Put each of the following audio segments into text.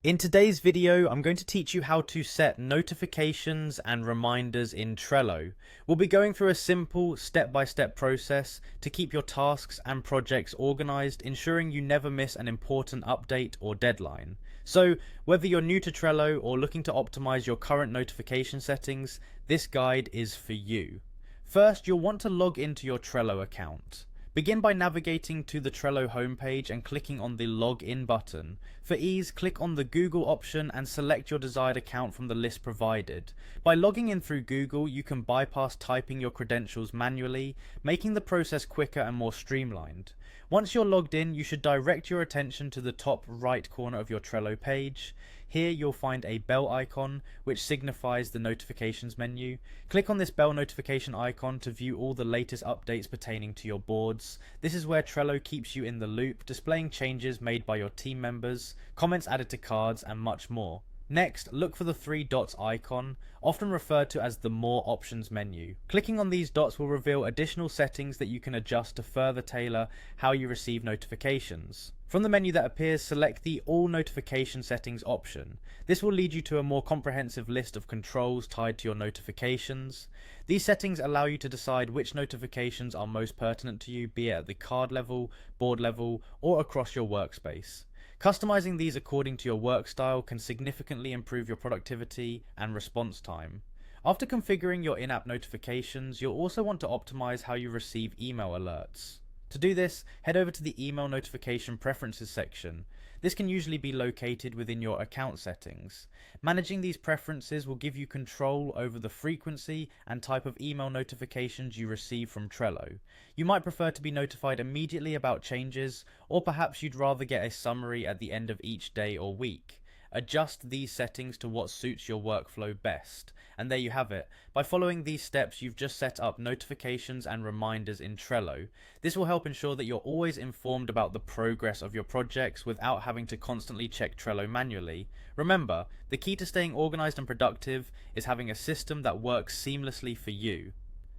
In today's video, I'm going to teach you how to set notifications and reminders in Trello. We'll be going through a simple step-by-step process to keep your tasks and projects organized, ensuring you never miss an important update or deadline. So, whether you're new to Trello or looking to optimize your current notification settings, this guide is for you. First, you'll want to log into your Trello account. Begin by navigating to the Trello homepage and clicking on the Login button. For ease, click on the Google option and select your desired account from the list provided. By logging in through Google, you can bypass typing your credentials manually, making the process quicker and more streamlined. Once you're logged in, you should direct your attention to the top right corner of your Trello page. Here you'll find a bell icon, which signifies the notifications menu. Click on this bell notification icon to view all the latest updates pertaining to your boards. This is where Trello keeps you in the loop, displaying changes made by your team members, comments added to cards, and much more. Next, look for the three dots icon, often referred to as the More Options menu. Clicking on these dots will reveal additional settings that you can adjust to further tailor how you receive notifications. From the menu that appears, select the All Notification Settings option. This will lead you to a more comprehensive list of controls tied to your notifications. These settings allow you to decide which notifications are most pertinent to you, be it at the card level, board level, or across your workspace. Customizing these according to your work style can significantly improve your productivity and response time. After configuring your in-app notifications, you'll also want to optimize how you receive email alerts. To do this, head over to the Email Notification Preferences section. This can usually be located within your account settings. Managing these preferences will give you control over the frequency and type of email notifications you receive from Trello. You might prefer to be notified immediately about changes, or perhaps you'd rather get a summary at the end of each day or week. Adjust these settings to what suits your workflow best. And there you have it. By following these steps, you've just set up notifications and reminders in Trello. This will help ensure that you're always informed about the progress of your projects without having to constantly check Trello manually. Remember, the key to staying organized and productive is having a system that works seamlessly for you.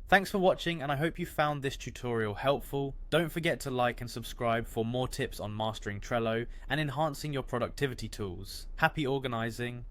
Thanks for watching, and I hope you found this tutorial helpful. Don't forget to like and subscribe for more tips on mastering Trello and enhancing your productivity tools. Happy organizing!